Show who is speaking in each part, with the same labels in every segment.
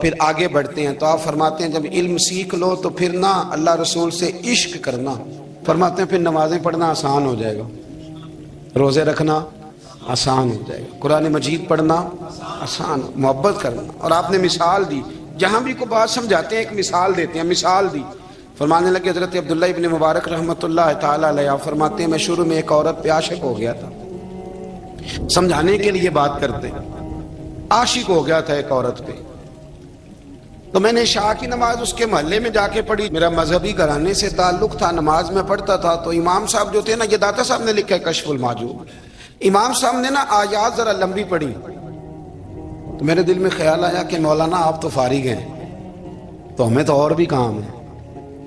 Speaker 1: پھر آگے بڑھتے ہیں تو آپ فرماتے ہیں جب علم سیکھ لو تو پھر نہ اللہ رسول سے عشق کرنا، فرماتے ہیں پھر نمازیں پڑھنا آسان ہو جائے گا، روزے رکھنا آسان ہو جائے گا، قرآن مجید پڑھنا آسان، محبت کرنا۔ اور آپ نے مثال دی، جہاں بھی کوئی بات سمجھاتے ہیں ایک مثال دیتے ہیں، مثال دی، فرمانے لگے حضرت عبداللہ ابن مبارک رحمۃ اللہ تعالی علیہ فرماتے ہیں میں شروع میں ایک عورت پہ عاشق ہو گیا تھا، سمجھانے کے لیے بات کرتے ہیں، عاشق ہو گیا تھا ایک عورت پہ، تو میں نے عشاء کی نماز اس کے محلے میں جا کے پڑھی، میرا مذہبی گھرانے سے تعلق تھا، نماز میں پڑھتا تھا، تو امام صاحب جو تھے نا، یہ داتا صاحب نے لکھا ہے کشف المحجوب، امام صاحب نے نا آیات ذرا لمبی پڑھی، تو میرے دل میں خیال آیا کہ مولانا آپ تو فارغ ہیں تو ہمیں تو اور بھی کام ہے،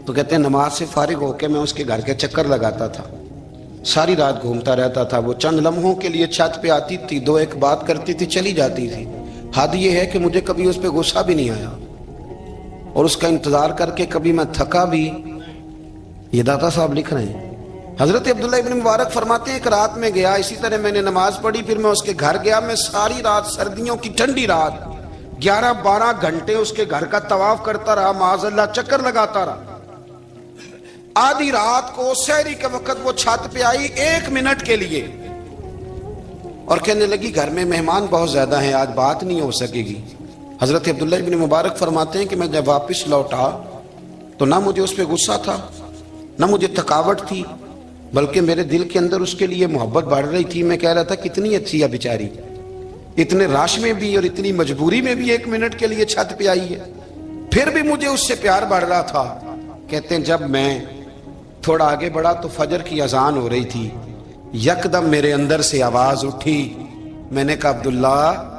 Speaker 1: تو کہتے ہیں نماز سے فارغ ہو کے میں اس کے گھر کے چکر لگاتا تھا، ساری رات گھومتا رہتا تھا، وہ چند لمحوں کے لیے چھت پہ آتی تھی، دو ایک بات کرتی تھی، چلی جاتی تھی، حد یہ ہے کہ مجھے کبھی اس پہ غصہ بھی نہیں آیا، اور اس کا انتظار کر کے کبھی میں تھکا بھی۔ یہ داتا صاحب لکھ رہے ہیں۔ حضرت عبداللہ ابن مبارک فرماتے ہیں ایک رات میں گیا، اسی طرح میں نے نماز پڑھی، پھر میں اس کے گھر گیا، میں ساری رات، سردیوں کی ٹھنڈی رات 11-12 گھنٹے اس کے گھر کا طواف کرتا رہا، معاذ اللہ چکر لگاتا رہا۔ آدھی رات کو سحری کے وقت وہ چھت پہ آئی 1 منٹ کے لیے اور کہنے لگی گھر میں مہمان بہت زیادہ ہیں، آج بات نہیں ہو سکے گی۔ حضرت عبداللہ ابن مبارک فرماتے ہیں کہ میں جب واپس لوٹا تو نہ مجھے اس پہ غصہ تھا، نہ مجھے تھکاوٹ تھی، بلکہ میرے دل کے اندر اس کے لیے محبت بڑھ رہی تھی۔ میں کہہ رہا تھا کتنی اچھی ہے بیچاری، اتنے راش میں بھی اور اتنی مجبوری میں بھی 1 منٹ کے لیے چھت پہ آئی ہے، پھر بھی مجھے اس سے پیار بڑھ رہا تھا۔ کہتے ہیں جب میں تھوڑا آگے بڑھا تو فجر کی اذان ہو رہی تھی، یکدم میرے اندر سے آواز اٹھی، میں نے کہا عبداللہ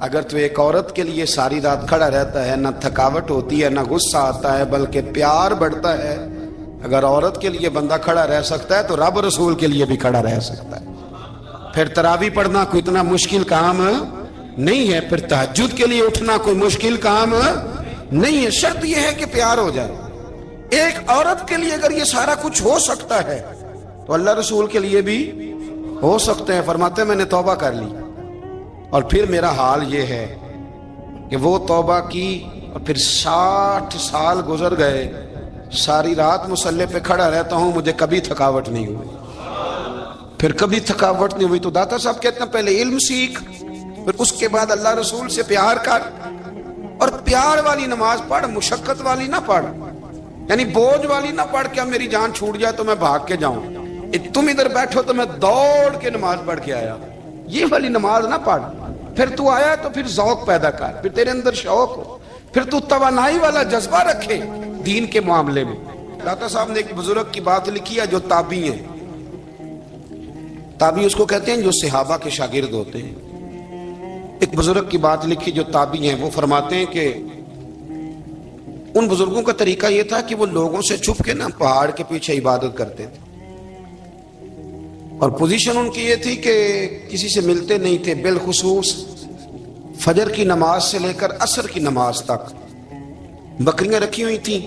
Speaker 1: اگر تو ایک عورت کے لیے ساری رات کھڑا رہتا ہے، نہ تھکاوٹ ہوتی ہے، نہ غصہ آتا ہے، بلکہ پیار بڑھتا ہے، اگر عورت کے لیے بندہ کھڑا رہ سکتا ہے تو رب رسول کے لیے بھی کھڑا رہ سکتا ہے۔ پھر تراویح پڑھنا کوئی اتنا مشکل کام نہیں ہے، پھر تہجد کے لیے اٹھنا کوئی مشکل کام نہیں ہے، شرط یہ ہے کہ پیار ہو جائے۔ ایک عورت کے لیے اگر یہ سارا کچھ ہو سکتا ہے تو اللہ رسول کے لیے بھی ہو سکتے ہیں۔ فرماتے ہیں میں نے توبہ کر لی، اور پھر میرا حال یہ ہے کہ وہ توبہ کی اور پھر 60 سال گزر گئے، ساری رات مصلی پہ کھڑا رہتا ہوں، مجھے کبھی تھکاوٹ نہیں ہوئی، پھر کبھی تھکاوٹ نہیں ہوئی۔ تو داتا صاحب کہتے ہیں پہلے علم سیکھ، پھر اس کے بعد اللہ رسول سے پیار کر، اور پیار والی نماز پڑھ، مشقت والی نہ پڑھ، یعنی بوجھ والی نہ پڑھ کہ اب میری جان چھوٹ جائے تو میں بھاگ کے جاؤں، تم ادھر بیٹھو تو میں دوڑ کے نماز پڑھ کے آیا، یہ والی نماز نہ پڑھ۔ پھر تو آیا تو پھر ذوق پیدا کر، پھر تیرے اندر شوق ہو، پھر تو توانائی والا جذبہ رکھے دین کے معاملے میں۔ داتا صاحب نے ایک بزرگ کی بات لکھی ہے جو تابعی ہیں، تابعی اس کو کہتے ہیں جو صحابہ کے شاگرد ہوتے ہیں۔ ایک بزرگ کی بات لکھی جو تابعی ہیں، وہ فرماتے ہیں کہ ان بزرگوں کا طریقہ یہ تھا کہ وہ لوگوں سے چھپ کے نا پہاڑ کے پیچھے عبادت کرتے تھے، اور پوزیشن ان کی یہ تھی کہ کسی سے ملتے نہیں تھے، بالخصوص فجر کی نماز سے لے کر عصر کی نماز تک بکریاں رکھی ہوئی تھیں،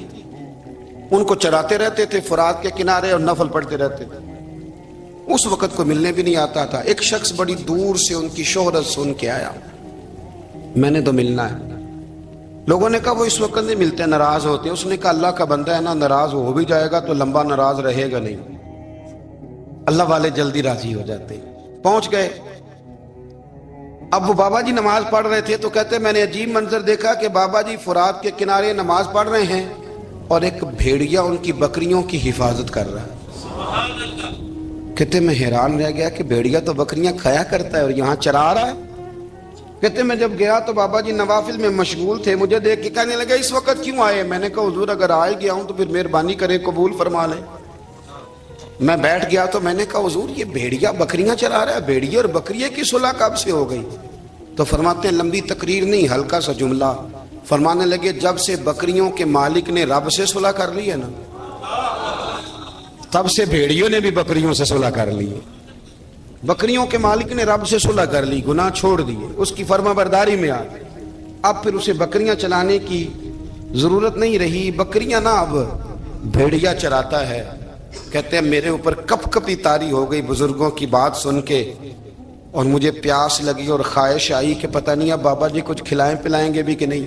Speaker 1: ان کو چراتے رہتے تھے فرات کے کنارے اور نفل پڑھتے رہتے تھے۔ اس وقت کو ملنے بھی نہیں آتا تھا۔ ایک شخص بڑی دور سے ان کی شہرت سن کے آیا، میں نے تو ملنا ہے۔ لوگوں نے کہا وہ اس وقت نہیں ملتے، ناراض ہوتے ہیں۔ اس نے کہا اللہ کا بندہ ہے نا، ناراض ہو بھی جائے گا تو لمبا ناراض رہے گا نہیں، اللہ والے جلدی راضی ہو جاتے ہیں۔ پہنچ گئے، اب وہ بابا جی نماز پڑھ رہے تھے، تو کہتے میں نے عجیب منظر دیکھا کہ بابا جی فرات کے کنارے نماز پڑھ رہے ہیں اور ایک بھیڑیا ان کی بکریوں کی حفاظت کر رہا ہے۔ کہتے میں حیران رہ گیا کہ بھیڑیا تو بکریاں کھایا کرتا ہے اور یہاں چرا رہا ہے۔ کہتے میں جب گیا تو بابا جی نوافل میں مشغول تھے، مجھے دیکھ کے کہنے لگا اس وقت کیوں آئے؟ میں نے کہا حضور اگر آئے گیا ہوں تو پھر مہربانی کریں قبول فرما لیں۔ میں بیٹھ گیا تو میں نے کہا حضور یہ بھیڑیا بکریاں چلا رہا ہے، بھیڑیا اور بکریے کی صلح کب سے ہو گئی؟ تو فرماتے ہیں لمبی تقریر نہیں، ہلکا سا جملہ، فرمانے لگے جب سے بکریوں کے مالک نے رب سے صلح کر لی ہے نا، تب سے بھیڑیوں نے بھی بکریوں سے صلح کر لی ہے۔ بکریوں کے مالک نے رب سے صلح کر لی، گناہ چھوڑ دیے، اس کی فرما برداری میں آ گئے، اب پھر اسے بکریاں چلانے کی ضرورت نہیں رہی، بکریاں نہ اب بھیڑیا چراتا ہے۔ کہتے ہیں میرے اوپر کپ کپی طاری ہو گئی بزرگوں کی بات سن کے، اور مجھے پیاس لگی اور خواہش آئی کہ پتہ نہیں اب بابا جی کچھ کھلائیں پلائیں گے بھی کہ نہیں۔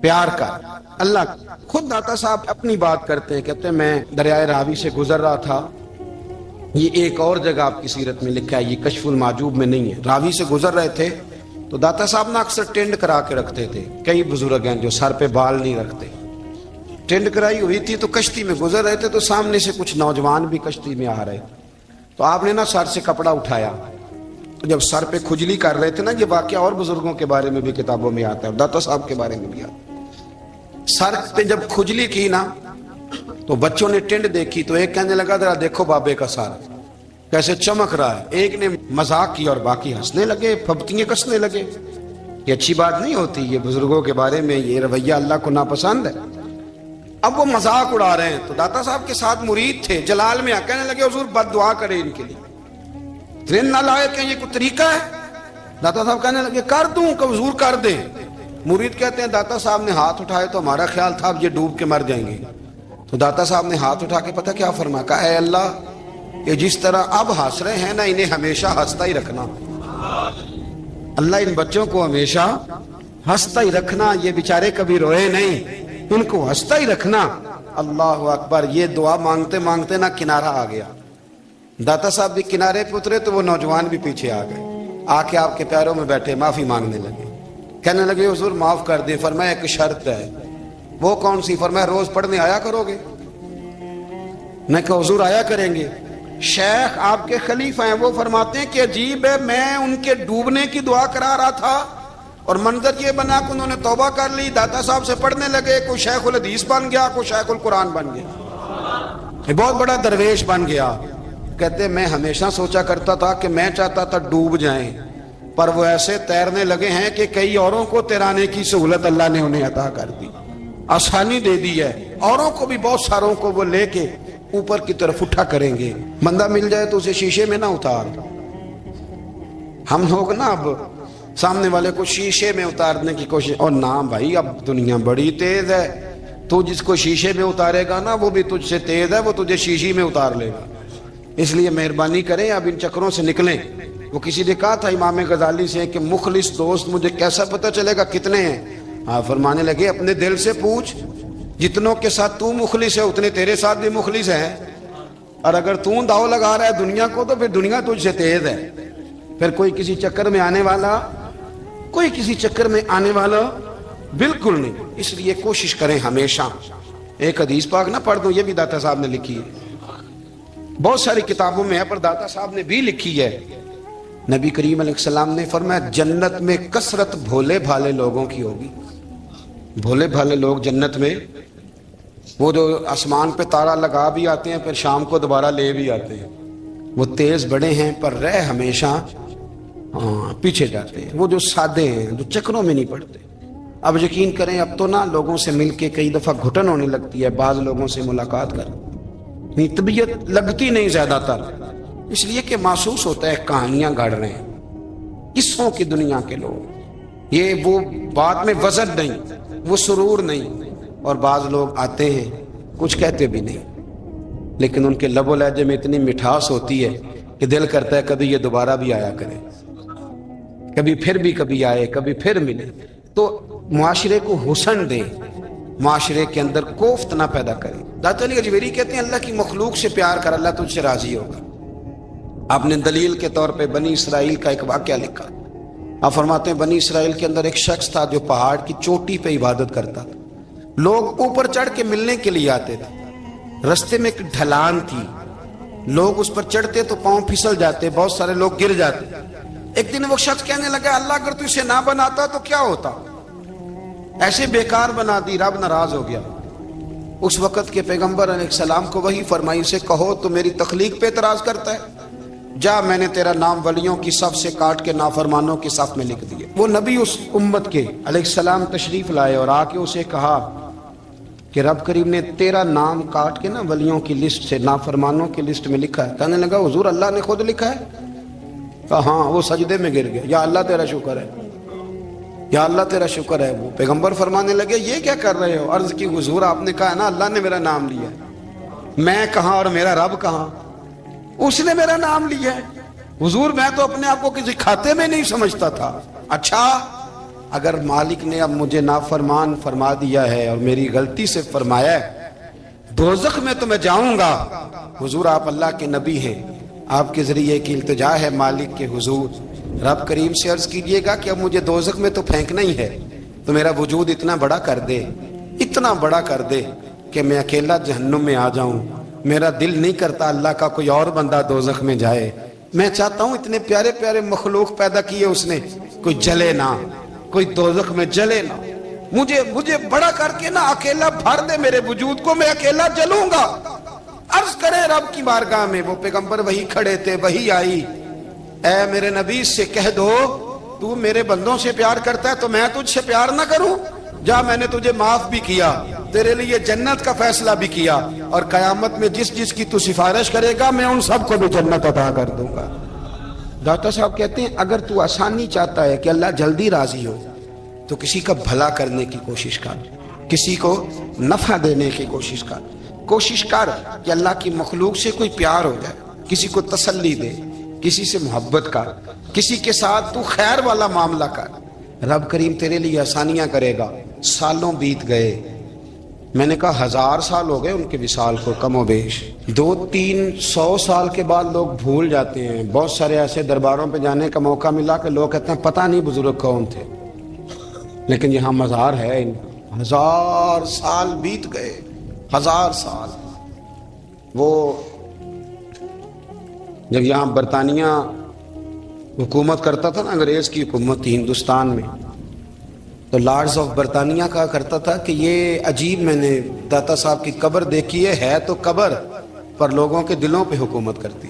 Speaker 1: پیار کر اللہ. خود داتا صاحب اپنی بات کرتے ہیں, کہتے ہیں میں دریائے راوی سے گزر رہا تھا. یہ ایک اور جگہ آپ کی سیرت میں لکھا ہے, یہ کشف المعجوب میں نہیں ہے. راوی سے گزر رہے تھے تو داتا صاحب نے اکثر ٹینڈ کرا کے رکھتے تھے. کئی بزرگ ہیں جو سر پہ بال نہیں رکھتے, ٹینڈ کرائی ہوئی تھی تو کشتی میں گزر رہے تھے تو سامنے سے کچھ نوجوان بھی کشتی میں آ رہے. تو آپ نے نا سر سے کپڑا اٹھایا, جب سر پہ کھجلی کر رہے تھے نا, یہ واقعہ اور بزرگوں کے بارے میں بھی کتابوں میں آتا ہے, داتا صاحب کے بارے میں بھی آتا ہے. سر پہ جب کھجلی کی نا تو بچوں نے ٹینڈ دیکھی تو ایک کہنے لگا ذرا دیکھو بابے کا سر کیسے چمک رہا ہے. ایک نے مذاق کیا اور باقی ہنسنے لگے, پھپتیاں کسنے لگے. یہ اچھی بات نہیں ہوتی, یہ بزرگوں کے بارے میں یہ رویہ اللہ کو ناپسند ہے. اب وہ مذاق اڑا رہے ہیں تو داتا صاحب کے ساتھ مرید تھے جلال میں, کہنے لگے حضور بد دعا کرے ان کے لیے, ٹرین نہ لائے کہ یہ کوئی طریقہ ہے. داتا صاحب کہنے لگے کر دوں کہ حضور کر دے. مرید کہتے ہیں داتا صاحب نے ہاتھ اٹھائے تو ہمارا خیال تھا اب یہ ڈوب کے مر جائیں گے. تو داتا صاحب نے ہاتھ اٹھا کے پتہ کیا فرمایا, کہا اے اللہ یہ جس طرح اب ہنس رہے ہیں نا انہیں ہمیشہ ہنستا ہی رکھنا. اللہ ان بچوں کو ہمیشہ ہنستا ہی رکھنا, یہ بیچارے کبھی روئے نہیں, ان کو ہنستا ہی رکھنا. اللہ اکبر. یہ دعا مانگتے مانگتے نا کنارہ آ گیا. داتا صاحب بھی کنارے پہ اترے تو وہ نوجوان بھی پیچھے آ گئے, آ کے آپ کے پیروں میں بیٹھے معافی مانگنے لگے. کہنے لگے حضور معاف کر دیں. فرمایا ایک شرط ہے. وہ کون سی؟ فرمایا روز پڑھنے آیا کرو گے. میں کہا حضور آیا کریں گے. شیخ آپ کے خلیفہ ہیں, وہ فرماتے ہیں کہ عجیب ہے, میں ان کے ڈوبنے کی دعا کرا رہا تھا اور منظر یہ بنا کہ انہوں نے توبہ کر لی, داتا صاحب سے پڑھنے لگے, کوئی شیخ الحدیث بن گیا, کوئی شیخ القرآن بن گیا, یہ بہت بڑا درویش بن گیا. کہتے میں ہمیشہ سوچا کرتا تھا کہ میں چاہتا تھا ڈوب جائیں, پر وہ ایسے تیرنے لگے ہیں کہ کئی اوروں کو تیرانے کی سہولت اللہ نے انہیں عطا کر دی, آسانی دے دی ہے. اوروں کو بھی بہت ساروں کو وہ لے کے اوپر کی طرف اٹھا کریں گے. بندہ مل جائے تو اسے شیشے میں نہ اتار. ہم لوگ نا اب سامنے والے کو شیشے میں اتارنے کی کوشش, اور نہ بھائی اب دنیا بڑی تیز ہے, تو جس کو شیشے میں اتارے گا نا وہ بھی تجھ سے تیز ہے, وہ تجھے شیشی میں اتار لے گا. اس لیے مہربانی کریں اب ان چکروں سے نکلیں. وہ کسی نے کہا تھا امام غزالی سے کہ مخلص دوست مجھے کیسا پتہ چلے گا کتنے ہیں؟ ہاں فرمانے لگے اپنے دل سے پوچھ, جتنوں کے ساتھ تو مخلص ہے اتنے تیرے ساتھ بھی مخلص ہیں, اور اگر تو داؤ لگا رہا ہے دنیا کو تو پھر دنیا تجھ سے تیز ہے. پھر کوئی کسی چکر میں آنے والا, کوئی کسی چکر میں آنے والا بالکل نہیں. اس لیے کوشش کریں ہمیشہ. ایک حدیث پاک نہ پڑھ دوں, یہ بھی داتا صاحب نے لکھی ہے, بہت ساری کتابوں میں ہے پر داتا صاحب نے بھی لکھی ہے. نبی کریم علیہ السلام نے فرمایا جنت میں کثرت بھولے بھالے لوگوں کی ہوگی. بھولے بھالے لوگ جنت میں, وہ جو آسمان پہ تارا لگا بھی آتے ہیں پھر شام کو دوبارہ لے بھی آتے ہیں, وہ تیز بڑے ہیں پر رہ ہمیشہ پیچھے جاتے ہیں. وہ جو سادے ہیں, جو چکروں میں نہیں پڑتے. اب یقین کریں اب تو نا لوگوں سے مل کے کئی دفعہ گھٹن ہونے لگتی ہے, بعض لوگوں سے ملاقات کر طبیعت لگتی نہیں زیادہ تر, اس لیے کہ محسوس ہوتا ہے کہانیاں گھڑ رہے ہیں, قصوں کی دنیا کے لوگ. یہ وہ بات میں وزن نہیں, وہ سرور نہیں. اور بعض لوگ آتے ہیں کچھ کہتے بھی نہیں, لیکن ان کے لب و لہجے میں اتنی مٹھاس ہوتی ہے کہ دل کرتا ہے کبھی یہ دوبارہ بھی آیا کرے, کبھی پھر بھی کبھی آئے, کبھی پھر ملے. تو معاشرے کو حسن دے, معاشرے کے اندر کوفت نہ پیدا کرے. داتا علی اجمیری کہتے ہیں اللہ کی مخلوق سے پیار کر, اللہ تجھ سے راضی ہوگا. آپ نے دلیل کے طور پہ بنی اسرائیل کا ایک واقعہ لکھا. آپ فرماتے ہیں بنی اسرائیل کے اندر ایک شخص تھا جو پہاڑ کی چوٹی پہ عبادت کرتا تھا. لوگ اوپر چڑھ کے ملنے کے لیے آتے تھے. رستے میں ایک ڈھلان تھی, لوگ اس پر چڑھتے تو پاؤں پھسل جاتے, بہت سارے لوگ گر جاتے. ایک دن وہ شخص کہنے لگا اللہ اگر تو اسے نہ بناتا تو کیا ہوتا, ایسے بیکار بنا دی, رب ناراض ہو گیا. اس وقت کے پیغمبر علیہ السلام کو وہی فرمائی سے کہو تو میری تخلیق پہ اعتراض کرتا ہے, جا میں نے تیرا نام ولیوں کی صف سے کاٹ کے نافرمانوں کی صف میں لکھ دیا. وہ نبی اس امت کے علیہ السلام تشریف لائے اور آ کے اسے کہا کہ رب کریم نے تیرا نام کاٹ کے نا ولیوں کی لسٹ سے نافرمانوں کی لسٹ میں لکھا ہے. کہنے لگا حضور اللہ نے خود لکھا ہے؟ کہا ہاں. وہ سجدے میں گر گیا, یا اللہ تیرا شکر ہے, یا اللہ تیرا شکر ہے. وہ پیغمبر فرمانے لگے یہ کیا کر رہے ہو؟ عرض کی حضور آپ نے کہا ہے نا اللہ نے میرا نام لیا ہے, میں کہاں اور میرا رب کہاں؟ اس نے میرا نام لیا ہے. حضور میں تو اپنے آپ کو کسی کھاتے میں نہیں سمجھتا تھا. اچھا اگر مالک نے اب مجھے نافرمان فرما دیا ہے اور میری غلطی سے فرمایا ہے دوزخ میں تو میں جاؤں گا. حضور آپ اللہ کے نبی ہیں, آپ کے ذریعے کی التجا ہے مالک کے حضور, رب کریم سے عرض کیجئے گا کہ اب مجھے دوزخ میں تو پھینکنا ہی ہے, تو میرا وجود اتنا بڑا کر دے, اتنا بڑا کر دے کہ میں اکیلا جہنم میں آ جاؤں. میرا دل نہیں کرتا اللہ کا کوئی اور بندہ دوزخ میں جائے. میں چاہتا ہوں اتنے پیارے پیارے مخلوق پیدا کیے اس نے, کوئی جلے نہ, کوئی دوزخ میں جلے نہ. مجھے بڑا کر کے نہ اکیلا بھر دے میرے وجود کو, میں اکیلا جلوں گا. عرض کرے رب کی بارگاہ میں, وہ پیغمبر وہی کھڑے تھے, وہی آئی, اے میرے نبی سے کہہ دو تو میرے بندوں سے پیار کرتا ہے تو میں تجھ سے پیار نہ کروں. جا, میں نے تجھے معاف بھی کیا, تیرے لیے جنت کا فیصلہ بھی کیا, اور قیامت میں جس کی تو سفارش کرے گا میں ان سب کو بھی جنت عطا کر دوں گا. داتا صاحب کہتے ہیں اگر تو آسانی چاہتا ہے کہ اللہ جلدی راضی ہو تو کسی کا بھلا کرنے کی کوشش کر, کسی کو نفع دینے کی کوشش کر. کوشش کر کہ اللہ کی مخلوق سے کوئی پیار ہو جائے, کسی کو تسلی دے, کسی سے محبت کر, کسی کے ساتھ تو خیر والا معاملہ کر. رب کریم تیرے لیے آسانیاں کرے گا. سالوں بیت گئے, میں نے کہا 1000 سال ہو گئے ان کے وصال کو کم و بیش. 200-300 سال کے بعد لوگ بھول جاتے ہیں. بہت سارے ایسے درباروں پہ جانے کا موقع ملا کہ لوگ کہتے ہیں پتہ نہیں بزرگ کون تھے, لیکن یہاں مزار ہے. 1000 سال بیت گئے, 1000 سال. وہ جب یہاں برطانیہ حکومت کرتا تھا نا, انگریز کی حکومت تھی ہندوستان میں, تو لارڈز آف برطانیہ کہا کرتا تھا کہ یہ عجیب, میں نے داتا صاحب کی قبر دیکھی ہے تو قبر پر لوگوں کے دلوں پہ حکومت کرتی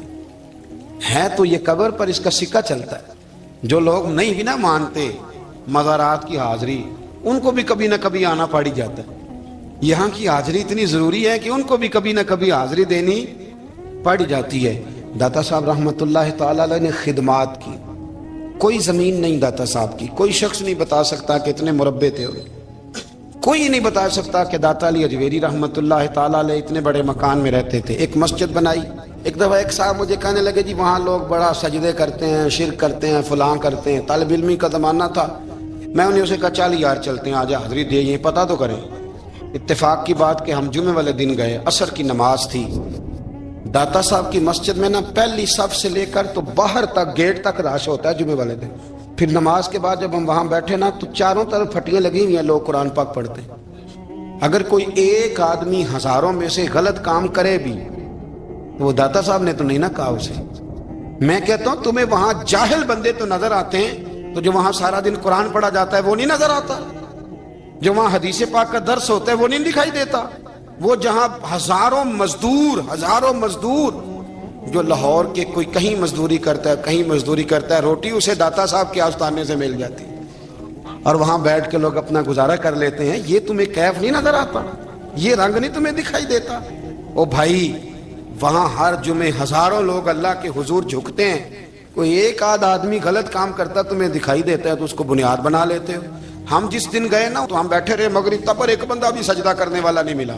Speaker 1: ہے, تو یہ قبر پر اس کا سکہ چلتا ہے. جو لوگ نہیں بھی نہ مانتے مزارات کی حاضری, ان کو بھی کبھی نہ کبھی آنا پڑ ہی جاتا ہے. یہاں کی حاضری اتنی ضروری ہے کہ ان کو بھی کبھی نہ کبھی حاضری دینی پڑ جاتی ہے. داتا صاحب رحمت اللہ تعالی علیہ نے خدمات کی, کوئی زمین نہیں داتا صاحب کی, کوئی شخص نہیں بتا سکتا کہ اتنے مربع تھے, کوئی نہیں بتا سکتا کہ داتا علی اجویری رحمت اللہ تعالی علیہ اتنے بڑے مکان میں رہتے تھے. ایک مسجد بنائی. ایک دفعہ ایک صاحب مجھے کہنے لگے جی وہاں لوگ بڑا سجدے کرتے ہیں, شرک کرتے ہیں, فلاں کرتے ہیں. طالب علمی کا زمانہ تھا. میں انہیں اسے کہا چل یار چلتے ہیں, آج حاضری دے, یہ پتہ تو کریں. اتفاق کی بات کہ ہم جمعے والے دن گئے, عصر کی نماز تھی. داتا صاحب کی مسجد میں نا پہلی صف سے لے کر تو باہر تک گیٹ تک رش ہوتا ہے جمعے والے دن. پھر نماز کے بعد جب ہم وہاں بیٹھے نا تو چاروں طرف پھٹیاں لگی ہوئی ہیں, لوگ قرآن پاک پڑھتے ہیں. اگر کوئی ایک آدمی ہزاروں میں سے غلط کام کرے بھی تو وہ داتا صاحب نے تو نہیں نہ کہا اسے. میں کہتا ہوں تمہیں وہاں جاہل بندے تو نظر آتے ہیں, تو جو وہاں سارا دن قرآن پڑھا جاتا ہے وہ نہیں نظر آتا, جو وہاں حدیث پاک کا درس ہوتا ہے وہ نہیں دکھائی دیتا. وہ جہاں ہزاروں مزدور جو لاہور کے کوئی کہیں مزدوری کرتا ہے, کہیں مزدوری کرتا ہے, روٹی اسے داتا صاحب کے آستانے سے مل جاتی اور وہاں بیٹھ کے لوگ اپنا گزارا کر لیتے ہیں. یہ تمہیں کیف نہیں نظر آتا, یہ رنگ نہیں تمہیں دکھائی دیتا. او بھائی, وہاں ہر جمعے ہزاروں لوگ اللہ کے حضور جھکتے ہیں, کوئی ایک آدھ آدمی غلط کام کرتا تمہیں دکھائی دیتا ہے تو اس کو بنیاد بنا لیتے ہو. ہم جس دن گئے نا تو ہم بیٹھے رہے مغرب تک, پر ایک بندہ بھی سجدہ کرنے والا نہیں ملا.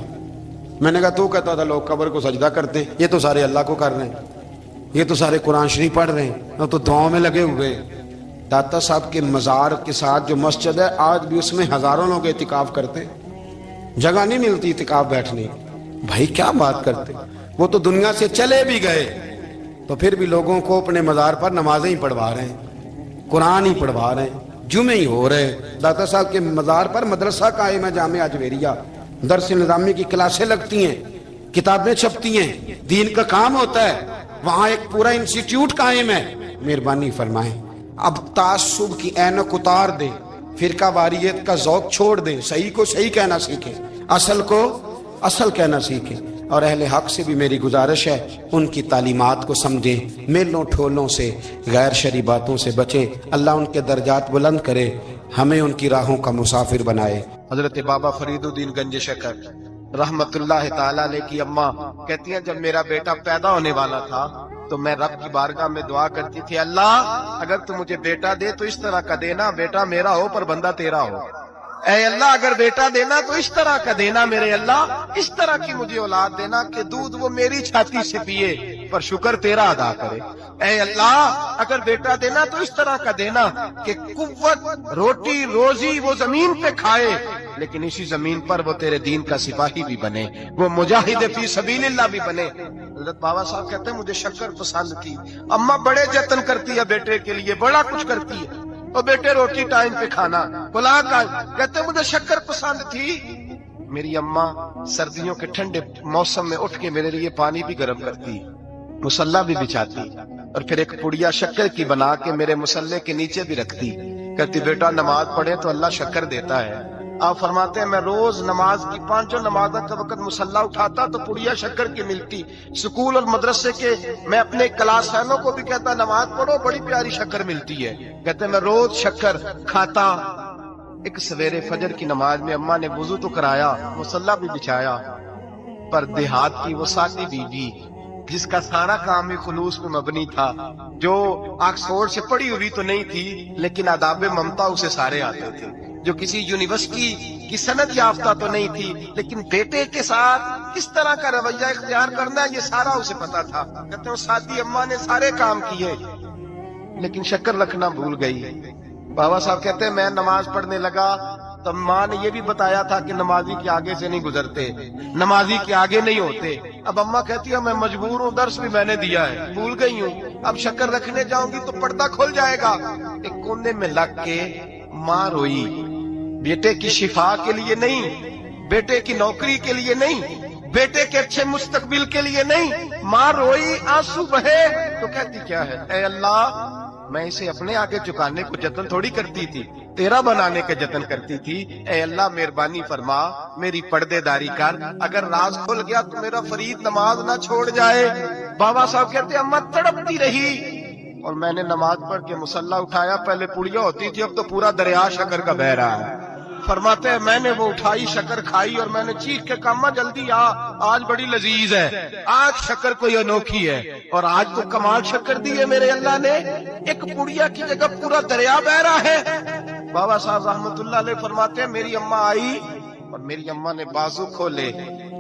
Speaker 1: میں نے کہا تو کہتا تھا لوگ قبر کو سجدہ کرتے ہیں, یہ تو سارے اللہ کو کر رہے ہیں, یہ تو سارے قرآن شریف پڑھ رہے ہیں, تو دعاؤں میں لگے ہوئے. داتا صاحب کے مزار کے ساتھ جو مسجد ہے آج بھی اس میں ہزاروں لوگ اعتکاف کرتے ہیں, جگہ نہیں ملتی اعتکاف بیٹھنے. بھائی کیا بات کرتے, وہ تو دنیا سے چلے بھی گئے تو پھر بھی لوگوں کو اپنے مزار پر نمازیں ہی پڑھوا رہے ہیں, قرآن ہی پڑھوا رہے ہیں, جمعے ہی ہو رہے. داتا صاحب کے مزار پر مدرسہ قائم ہے, جامعہ اجویریہ, درس نظامی کی کلاسیں لگتی ہیں, کتابیں چھپتی ہیں, دین کا کام ہوتا ہے. وہاں ایک پورا انسٹیٹیوٹ قائم ہے. مہربانی فرمائیں اب تعصب کی اینک اتار دیں, فرقہ واریت کا ذوق چھوڑ دیں, صحیح کو صحیح کہنا سیکھیں, اصل کو اصل کہنا سیکھیں. اور اہل حق سے بھی میری گزارش ہے ان کی تعلیمات کو سمجھیں, میلوں ٹھولوں سے, غیر شرعی باتوں سے بچیں. اللہ ان کے درجات بلند کرے, ہمیں ان کی راہوں کا مسافر بنائے. حضرت بابا فرید الدین گنج شکر رحمت اللہ تعالیٰ علیہ کی اماں کہتی ہیں جب میرا بیٹا پیدا ہونے والا تھا تو میں رب کی بارگاہ میں دعا کرتی تھی, اللہ اگر تو مجھے بیٹا دے تو اس طرح کا دینا بیٹا میرا ہو پر بندہ تیرا ہو. اے اللہ اگر بیٹا دینا تو اس طرح کا دینا, میرے اللہ اس طرح کی مجھے اولاد دینا کہ دودھ وہ میری چھاتی سے پیے,
Speaker 2: پر شکر تیرا ادا کرے۔ اے اللہ اگر بیٹا دینا تو اس طرح کا دینا کہ قوت روٹی روزی وہ زمین پہ کھائے، لیکن اسی زمین پر وہ تیرے دین کا سپاہی بھی بنے، وہ مجاہد فی سبیل اللہ بھی بنے۔ حضرت بابا صاحب کہتے ہیں مجھے شکر پسند تھی، اماں بڑے جتن کرتی ہے بیٹے کے لیے، بڑا کچھ کرتی ہے، اور بیٹے روٹی ٹائم پہ کھانا بلا کر کہتے مجھے شکر پسند تھی۔ میری اماں سردیوں کے ٹھنڈے موسم میں اٹھ کے میرے لیے پانی بھی گرم کرتی، مصلی بھی بچھاتی، اور پھر ایک پڑیا شکر کی بنا کے میرے مصلی کے نیچے بھی رکھتی، کہتی بیٹا نماز پڑھے تو اللہ شکر دیتا ہے۔ آپ فرماتے ہیں میں روز نماز کی 5 نمازوں کا وقت مصلی اٹھاتا تو پڑیا شکر کی ملتی۔ سکول اور مدرسے کے میں اپنے کلاس فینوں کو بھی کہتا نماز پڑھو بڑی پیاری شکر ملتی ہے، کہتے میں روز شکر کھاتا۔ ایک سویرے فجر کی نماز میں اماں نے وضو تو کرایا، مصلی بھی بچھایا، پر دیہات کی وہ سادی بیوی جس کا سارا کام ہی خلوص میں مبنی تھا، جو آکسفورڈ سے پڑھی ہوئی تو نہیں تھی لیکن آداب ممتا اسے سارے آتے تھے، جو کسی یونیورسٹی کی سند یافتہ تو نہیں تھی لیکن بیٹے کے ساتھ کس طرح کا رویہ اختیار کرنا ہے یہ سارا اسے پتا تھا۔ کہتے ہیں سادی اماں نے سارے کام کیے لیکن شکر رکھنا بھول گئی۔ بابا صاحب کہتے ہیں میں نماز پڑھنے لگا تو ماں نے یہ بھی بتایا تھا کہ نمازی کے آگے سے نہیں گزرتے، نمازی کے آگے نہیں ہوتے۔ اب اماں کہتی ہے میں مجبور ہوں، درس بھی میں نے دیا ہے، بھول گئی ہوں، اب شکر رکھنے جاؤں گی تو پردہ کھل جائے گا۔ ایک کونے میں لگ کے ماں روئی، بیٹے کی شفا کے لیے نہیں، بیٹے کی نوکری کے لیے نہیں، بیٹے کے اچھے مستقبل کے لیے نہیں، ماں روئی، آنسو بہے تو کہتی کیا ہے، اے اللہ میں اسے اپنے آگے چکانے کو جتن تھوڑی کرتی تھی، تیرا بنانے کا جتن کرتی تھی۔ اے اللہ مہربانی فرما میری پردے داری کر، اگر راز کھل گیا تو میرا فرید نماز نہ چھوڑ جائے۔ بابا صاحب کہتے اماں تڑپتی رہی اور میں نے نماز پڑھ کے مصلی اٹھایا، پہلے پڑیا ہوتی تھی اب تو پورا دریا شکر کا بہ رہا ہے۔ فرماتے ہیں میں نے وہ اٹھائی شکر کھائی اور میں نے چیخ کے کہا اماں جلدی آ، آج بڑی لذیذ ہے، آج شکر کوئی انوکھی ہے، اور آج تو کمال شکر دی ہے میرے اللہ نے، ایک پڑیا کی جگہ پورا دریا بہ رہا ہے۔ بابا صاحب رحمت اللہ علیہ فرماتے ہیں میری اماں آئی اور میری اماں نے بازو کھولے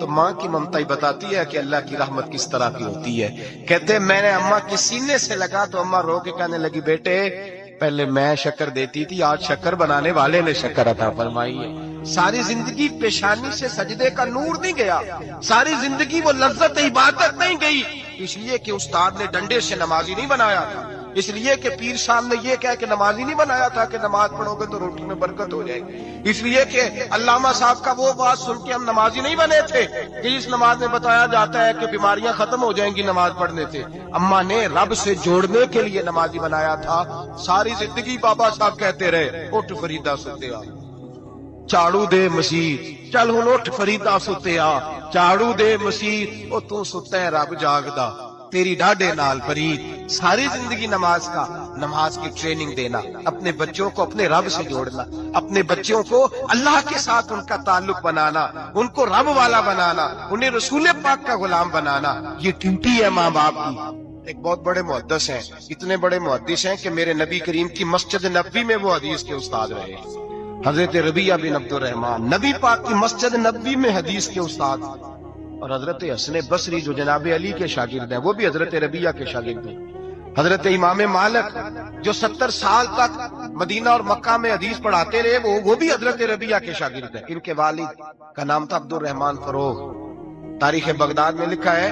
Speaker 2: تو ماں کی ممتا ہی بتاتی ہے کہ اللہ کی رحمت کس طرح کی ہوتی ہے۔ کہتے میں نے اماں کے سینے سے لگا تو اماں رو کے کہنے لگی بیٹے پہلے میں شکر دیتی تھی، آج شکر بنانے والے نے شکر عطا فرمائی ہے۔ ساری زندگی پیشانی سے سجدے کا نور نہیں گیا، ساری زندگی وہ لذت عبادت نہیں گئی، اس لیے کہ استاد نے ڈنڈے سے نمازی نہیں بنایا تھا، اس لیے کہ پیر صاحب نے یہ کہہ کہ نمازی نہیں بنایا تھا کہ نماز پڑھو گے تو روٹی میں برکت ہو جائے گی، اس لیے کہ علامہ صاحب کا وہ بات سن کے ہم نمازی نہیں بنے تھے کہ اس نماز میں بتایا جاتا ہے کہ بیماریاں ختم ہو جائیں گی نماز پڑھنے سے۔ اماں نے رب سے جوڑنے کے لیے نمازی بنایا تھا۔ ساری زندگی بابا صاحب کہتے رہے اٹھ فریدا ستیا چاڑو دے مسیح، چل ہن اٹھ فریدا ستیا چاڑو دے مسیح، او تو ستا ہے رب جاگدا تیری ڈاڈے نال فرید۔ ساری زندگی نماز کی ٹریننگ دینا، اپنے بچوں کو اپنے رب سے جوڑنا، اپنے بچوں کو اللہ کے ساتھ ان کا تعلق بنانا، ان کو رب والا بنانا، انہیں رسول پاک کا غلام بنانا، یہ ڈیوٹی ہے ماں باپ کی۔ ایک بہت بڑے محدث ہیں، اتنے بڑے محدث ہیں کہ میرے نبی کریم کی مسجد نبوی میں وہ حدیث کے استاد رہے، حضرت ربیعہ بن عبد الرحمن، نبی پاک کی مسجد نبوی میں حدیث کے استاد، اور حضرت حسن بصری جو جناب علی کے شاگرد ہیں وہ بھی حضرت ربیعہ کے شاگرد ہیں، حضرت امام مالک جو 70 سال تک مدینہ اور مکہ میں حدیث پڑھاتے رہے وہ بھی حضرت ربیعہ کے شاگرد ہیں۔ ان کے والد کا نام تھا عبد الرحمن فروغ۔ تاریخ بغداد میں لکھا ہے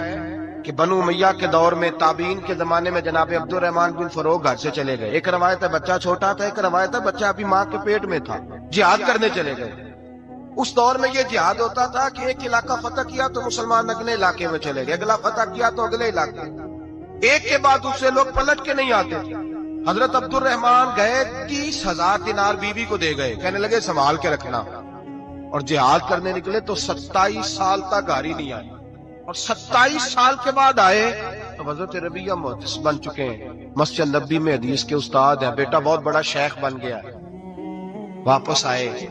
Speaker 2: کہ بنو امیہ کے دور میں تابعین کے زمانے میں جناب عبد الرحمن بن فروغ گھر سے چلے گئے، ایک روایت ہے بچہ چھوٹا تھا، ایک روایت ہے بچہ ابھی ماں کے پیٹ میں تھا، جہاد کرنے چلے گئے۔ اس دور میں یہ جہاد ہوتا تھا کہ ایک علاقہ فتح کیا تو مسلمان اگلے علاقے میں چلے گئے، اگلا فتح کیا تو اگلے علاقے، ایک کے بعد دوسرے لوگ پلٹ کے نہیں آتے تھے۔ حضرت عبد الرحمن گئے 30,000 دینار بیوی کو دے گئے، کہنے لگے سنبھال کے رکھنا، اور جہاد کرنے نکلے تو 27 سال تک گھر ہی نہیں آئی، اور 27 سال کے بعد آئے تو حضرت ربیعہ محدث بن چکے ہیں، مسجد نبوی میں حدیث کے استاد ہیں، بیٹا بہت بڑا شیخ بن گیا۔ واپس آئے،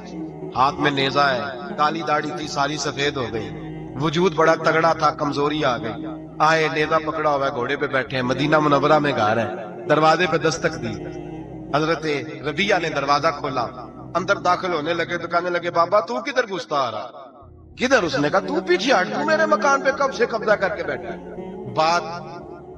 Speaker 2: ہاتھ میں نیزہ ہے، کالی داڑھی تھی ساری سفید ہو گئی، وجود بڑا تگڑا تھا، کمزوری آ گئی، آئے نیزہ پکڑا ہوا ہے، گھوڑے پہ بیٹھے ہیں، مدینہ منورہ میں گھر ہے، دروازے پہ دستک دی، حضرت ربیعہ نے دروازہ کھولا، اندر داخل ہونے لگے تو کہنے لگے بابا تو کدھر گھستا آ رہا؟ کدھر؟ اس نے کہا تو پیچھے ہٹ، تو میرے مکان پہ کب سے قبضہ کر کے بیٹھا؟ بات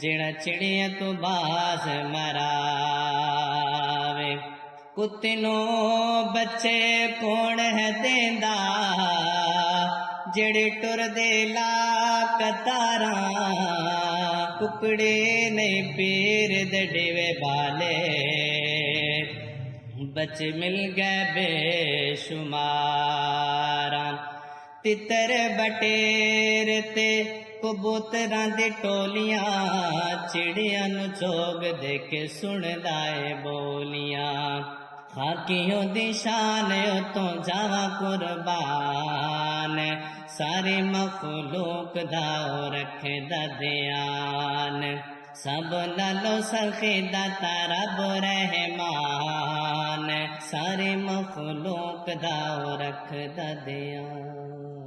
Speaker 3: جڑا چڑیا تو باز مراوے کتے نو بچے کون ہے دیندا جڑے ٹر دے لا قطاراں ککڑے نہیں پیر دے ڈیوے بالے بچے مل گئے بے شماراں تتر بٹیر تے کبوتراں دی ٹولیاں چڑیاں نو چوگ دے کے سندا اے بولیاں خاکیوں دی شان تو جاواں قربان سارے مخلوق دا رکھدا دھیان سب نالو سخی داتا رب رحمان سارے مخلوق دا رکھدا دھیان